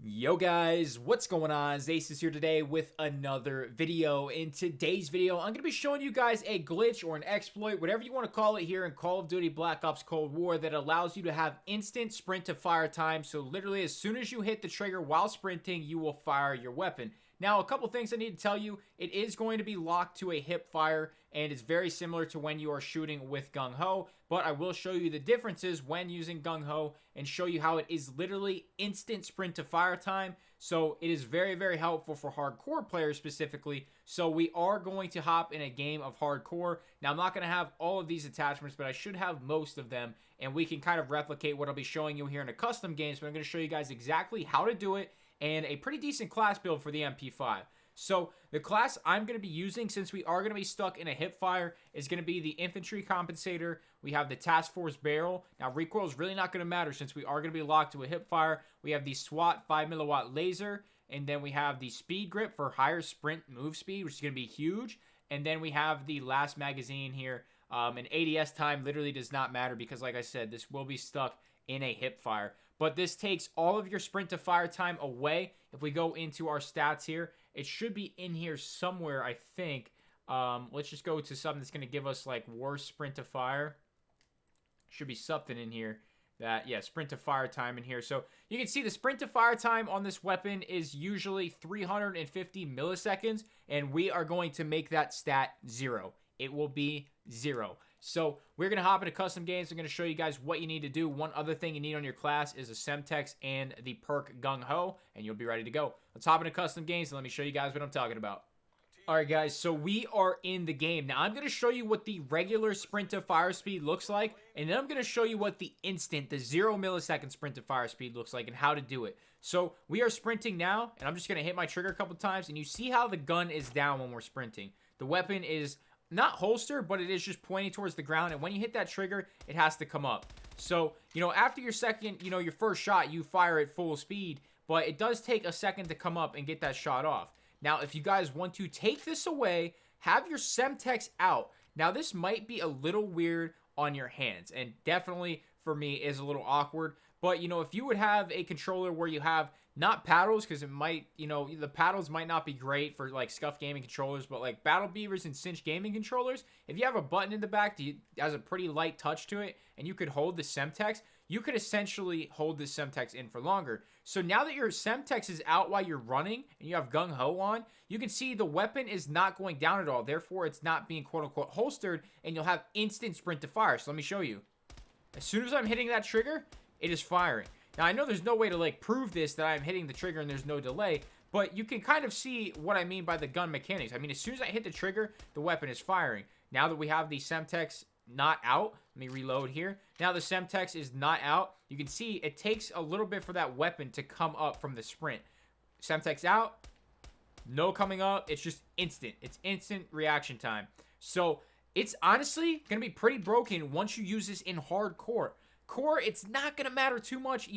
Yo guys, what's going on? Acez is here today with another video. In today's video, I'm going to be showing you guys a glitch or an exploit, whatever you want to call it here in Call of Duty Black Ops Cold War, that allows you to have instant sprint to fire time. So literally as soon as you hit the trigger while sprinting, you will fire your weapon. Now, a couple things I need to tell you. It is going to be locked to a hip fire, and it's very similar to when you are shooting with Gung Ho, but I will show you the differences when using Gung Ho and show you how it is literally instant sprint to fire time. So it is very, very helpful for hardcore players specifically. So we are going to hop in a game of hardcore. Now, I'm not going to have all of these attachments, but I should have most of them, and we can kind of replicate what I'll be showing you here in a custom game. So I'm going to show you guys exactly how to do it, and a pretty decent class build for the MP5. So the class I'm going to be using, since we are going to be stuck in a hip fire, is going to be the infantry compensator. We have the task force barrel. Now recoil is really not going to matter since we are going to be locked to a hip fire. We have the SWAT 5 milliwatt laser, and then we have the speed grip for higher sprint move speed, which is going to be huge. And then we have the last magazine here. And ADS time literally does not matter because, like I said, this will be stuck in a hip fire. But this takes all of your sprint to fire time away. If we go into our stats here, it should be in here somewhere, I think. Let's just go to something that's going to give us like worse sprint to fire. Should be something in here that, yeah, sprint to fire time in here. So you can see the sprint to fire time on this weapon is usually 350 milliseconds, and we are going to make that stat 0. It will be 0. So we're going to hop into custom games. I'm going to show you guys what you need to do. One other thing you need on your class is a Semtex and the perk Gung Ho, and you'll be ready to go. Let's hop into custom games and let me show you guys what I'm talking about. Alright guys, so we are in the game. Now I'm going to show you what the regular sprint to fire speed looks like, and then I'm going to show you what the instant, the 0 millisecond sprint to fire speed looks like and how to do it. So we are sprinting now, and I'm just going to hit my trigger a couple times, and you see how the gun is down when we're sprinting. The weapon is not holster, but it is just pointing towards the ground, and when you hit that trigger, it has to come up. So, after your second, your first shot, you fire at full speed, but it does take a second to come up and get that shot off. Now, if you guys want to take this away, have your Semtex out. Now, this might be a little weird on your hands, and definitely, for me, is a little awkward. But, if you would have a controller where you have not paddles, because it might, the paddles might not be great for, like, Scuff Gaming controllers, but, like, Battle Beavers and Cinch Gaming controllers, if you have a button in the back that has a pretty light touch to it, and you could hold the Semtex, you could essentially hold this Semtex in for longer. So now that your Semtex is out while you're running, and you have Gung Ho on, you can see the weapon is not going down at all. Therefore, it's not being quote-unquote holstered, and you'll have instant sprint to fire. So let me show you. As soon as I'm hitting that trigger, it is firing. Now, I know there's no way to, like, prove this, that I'm hitting the trigger and there's no delay, but you can kind of see what I mean by the gun mechanics. I mean, as soon as I hit the trigger, the weapon is firing. Now that we have the Semtex not out, let me reload here. Now the Semtex is not out. You can see it takes a little bit for that weapon to come up from the sprint. Semtex out, no coming up. It's just instant. It's instant reaction time. So it's honestly going to be pretty broken once you use this in hardcore. Core, it's not going to matter too much.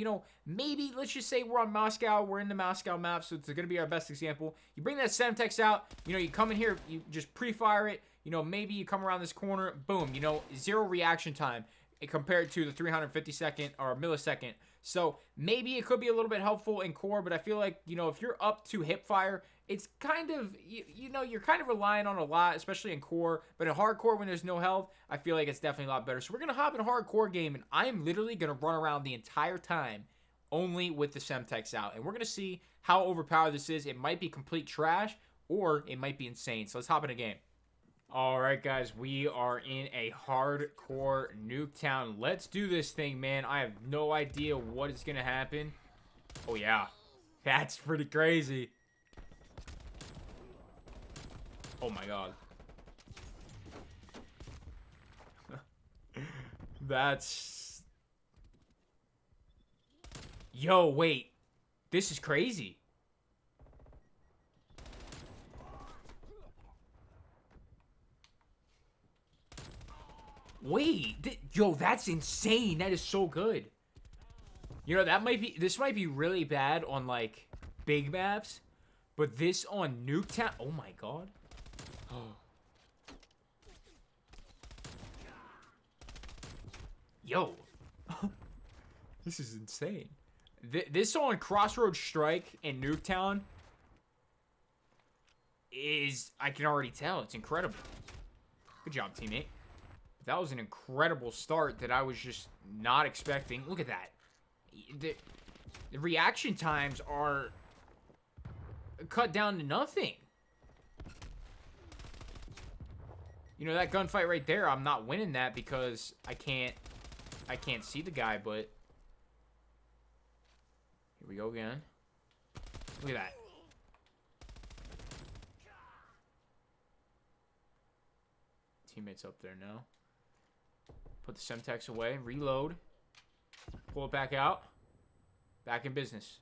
Maybe, let's just say we're on Moscow. We're in the Moscow map, so it's going to be our best example. You bring that Semtex out. You come in here. You just pre-fire it. Maybe you come around this corner. Boom. 0 reaction time compared to the 350-second or millisecond. So maybe it could be a little bit helpful in core, but I feel like, if you're up to hip fire, it's kind of, you're kind of relying on a lot, especially in core. But in hardcore, when there's no health, I feel like it's definitely a lot better. So we're going to hop in a hardcore game, and I am literally going to run around the entire time only with the Semtex out. And we're going to see how overpowered this is. It might be complete trash, or it might be insane. So let's hop in a game. Alright guys, we are in a hardcore Nuketown. Let's do this thing, man. I have no idea what is going to happen. Oh yeah, that's pretty crazy. Oh my god. That's... Yo, wait. This is crazy. Wait, yo, that's insane. That is so good. This might be really bad on, like, big maps, but this on Nuketown, oh my god. Oh. Yo. This is insane. This on Crossroads Strike in Nuketown is, I can already tell, it's incredible. Good job, teammate. That was an incredible start that I was just not expecting. Look at that. The reaction times are cut down to nothing. You know, that gunfight right there, I'm not winning that because I can't see the guy, but here we go again. Look at that. Teammates up there now. Put the Semtex away, reload, pull it back out, back in business.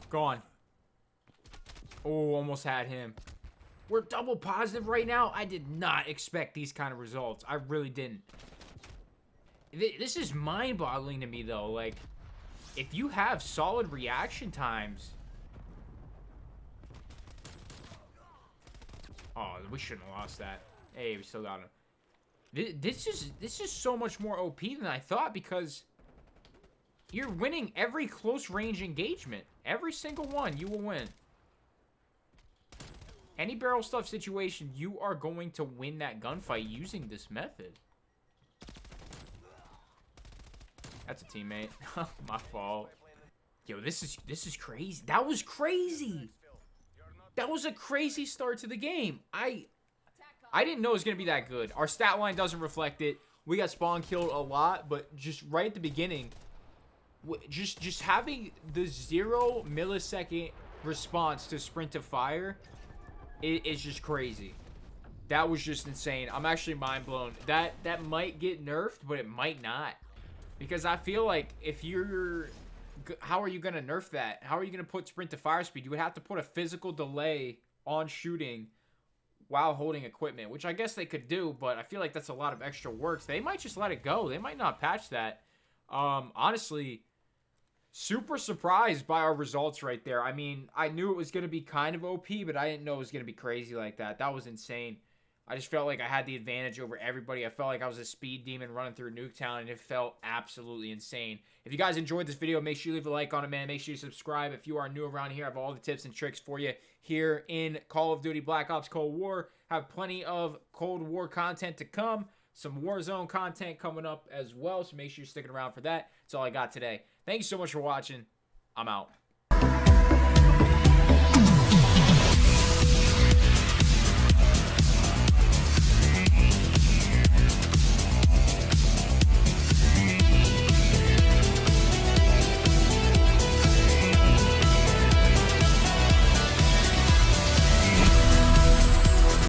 Gone. Oh, almost had him. We're double positive right now. I did not expect these kind of results. I really didn't. This is mind-boggling to me, though. Like, if you have solid reaction times... Oh, we shouldn't have lost that. Hey, we still got him. This is so much more OP than I thought, because you're winning every close-range engagement. Every single one, you will win. Any barrel stuff situation, you are going to win that gunfight using this method. That's a teammate. My fault. Yo, this is crazy. That was crazy. That was a crazy start to the game. I didn't know it was going to be that good. Our stat line doesn't reflect it. We got spawn killed a lot, but just right at the beginning, just having the 0 millisecond response to sprint to fire is just crazy. That was just insane. I'm actually mind blown. That might get nerfed, but it might not. Because I feel like if you're... How are you going to nerf that? How are you going to put sprint to fire speed? You would have to put a physical delay on shooting while holding equipment, which I guess they could do, but I feel like that's a lot of extra work. So they might just let it go. They might not patch that. Honestly, super surprised by our results right there. I mean, I knew it was going to be kind of OP, but I didn't know it was going to be crazy like that. That was insane. I just felt like I had the advantage over everybody. I felt like I was a speed demon running through Nuketown, and it felt absolutely insane. If you guys enjoyed this video, make sure you leave a like on it, man. Make sure you subscribe. If you are new around here, I have all the tips and tricks for you here in Call of Duty Black Ops Cold War. Have plenty of Cold War content to come. Some Warzone content coming up as well, so make sure you're sticking around for that. That's all I got today. Thank you so much for watching. I'm out.